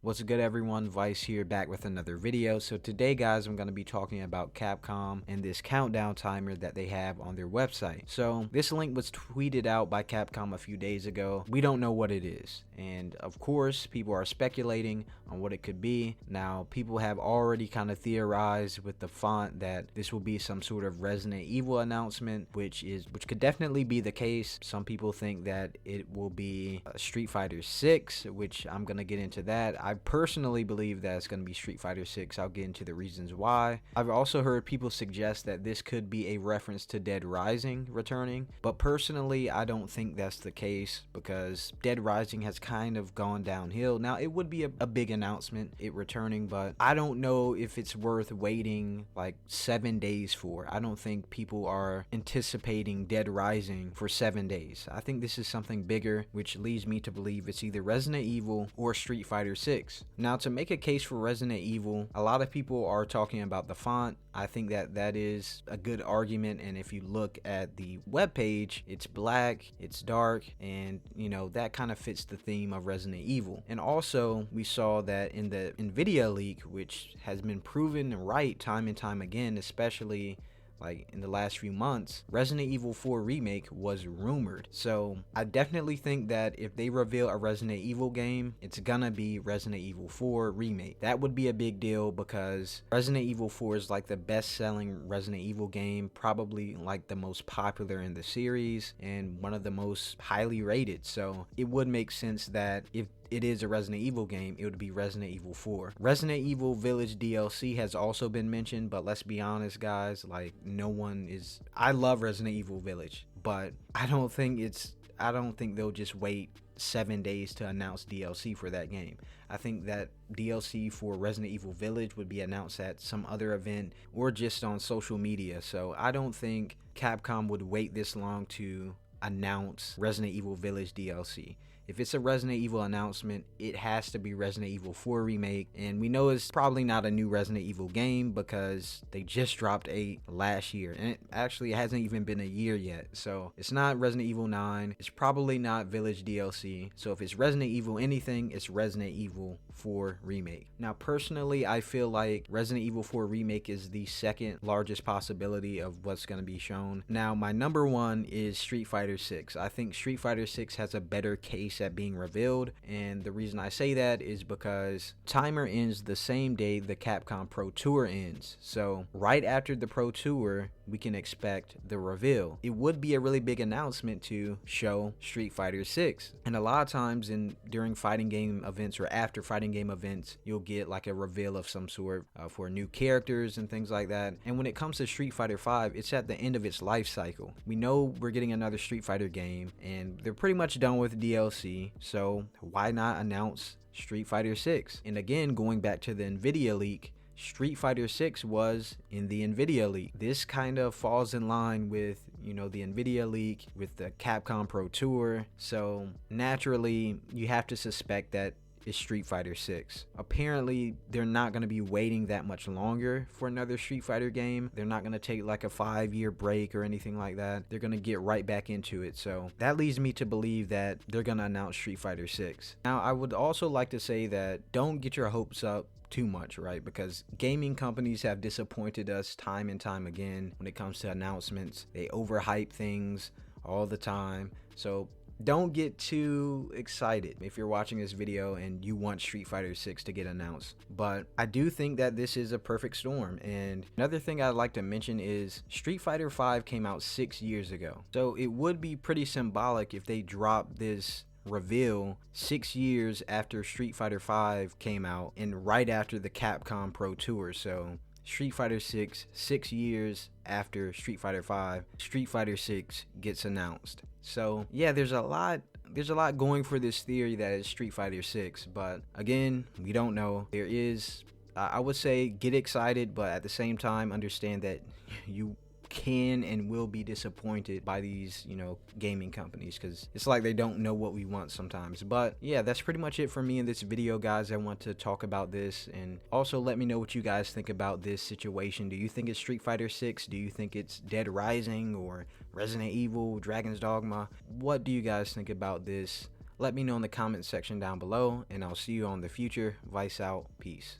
What's good, everyone? Vice here, back with another video. So today, guys, I'm going to be talking about Capcom and this countdown timer that they have on their website. So this link was tweeted out by Capcom a few days ago. We don't know what it is, and of course people are speculating on what it could be. Now, people have already kind of theorized with the font that this will be some sort of Resident Evil announcement, which could definitely be the case. Some people think that it will be Street Fighter 6, which I'm going to get into that. I personally believe that it's going to be Street Fighter 6. I'll get into the reasons why. I've also heard people suggest that this could be a reference to Dead Rising returning, but personally I don't think that's the case because Dead Rising has kind of gone downhill. Now, it would be a big announcement, it returning, but I don't know if it's worth waiting like 7 days for. I don't think people are anticipating Dead Rising for 7 days. I think this is something bigger, which leads me to believe it's either Resident Evil or Street Fighter 6. Now, to make a case for Resident Evil, a lot of people are talking about the font. I think that is a good argument, and if you look at the webpage, it's black, it's dark, and you know that kind of fits the theme of Resident Evil. And also, we saw that in the NVIDIA leak, which has been proven right time and time again, especially like in the last few months, Resident Evil 4 Remake was rumored. So I definitely think that if they reveal a Resident Evil game, it's gonna be Resident Evil 4 Remake. That would be a big deal because Resident Evil 4 is like the best-selling Resident Evil game, probably like the most popular in the series and one of the most highly rated. So it would make sense that if it is a Resident Evil game, it would be Resident Evil 4. Resident Evil Village DLC has also been mentioned, but let's be honest, guys, like no one is. I love Resident Evil Village, but I don't think they'll just wait 7 days to announce DLC for that game. I think that DLC for Resident Evil Village would be announced at some other event or just on social media. So I don't think Capcom would wait this long to announce Resident Evil Village DLC. If it's a Resident Evil announcement, it has to be Resident Evil 4 Remake, and we know it's probably not a new Resident Evil game because they just dropped 8 last year, and it hasn't even been a year yet. So it's not Resident Evil 9, it's probably not Village DLC. So if it's Resident Evil anything, it's Resident Evil 4 Remake. Now, personally, I feel like Resident Evil 4 Remake is the second largest possibility of what's going to be shown. Now, my number one is Street Fighter 6. I think Street Fighter 6 has a better case at being revealed, and the reason I say that is because timer ends the same day the Capcom Pro Tour ends. So right after the Pro Tour, we can expect the reveal. It would be a really big announcement to show Street Fighter 6, and a lot of times during fighting game events or after fighting game events, you'll get like a reveal of some sort for new characters and things like that. And when it comes to Street Fighter 5, it's at the end of its life cycle. We know we're getting another Street Fighter game, and they're pretty much done with DLC, so why not announce Street Fighter 6? And again, going back to the NVIDIA leak, Street Fighter 6 was in the NVIDIA leak. This kind of falls in line with, you know, the NVIDIA leak with the Capcom Pro Tour. So naturally, you have to suspect that it's Street Fighter 6. Apparently, they're not going to be waiting that much longer for another Street Fighter game. They're not going to take like a 5-year break or anything like that. They're going to get right back into it. So that leads me to believe that they're going to announce Street Fighter 6. Now, I would also like to say that don't get your hopes up too much, right? Because gaming companies have disappointed us time and time again when it comes to announcements. They overhype things all the time. So don't get too excited if you're watching this video and you want Street Fighter 6 to get announced. But I do think that this is a perfect storm. And another thing I'd like to mention is Street Fighter 5 came out 6 years ago. So it would be pretty symbolic if they dropped this reveal 6 years after Street Fighter 5 came out and right after the Capcom Pro Tour. So Street Fighter 6, 6 years after Street Fighter 5, Street Fighter 6 gets announced. So yeah, there's a lot going for this theory that it's Street Fighter 6, but again, we don't know. There is, I would say, get excited, but at the same time, understand that you can and will be disappointed by these, you know, gaming companies, because it's like they don't know what we want sometimes. But yeah, that's pretty much it for me in this video, guys. I want to talk about this, and also let me know what you guys think about this situation. Do you think it's Street Fighter 6? Do you think it's Dead Rising or Resident Evil, Dragon's Dogma? What do you guys think about this? Let me know in the comment section down below, and I'll see you on the future. Vice out. Peace.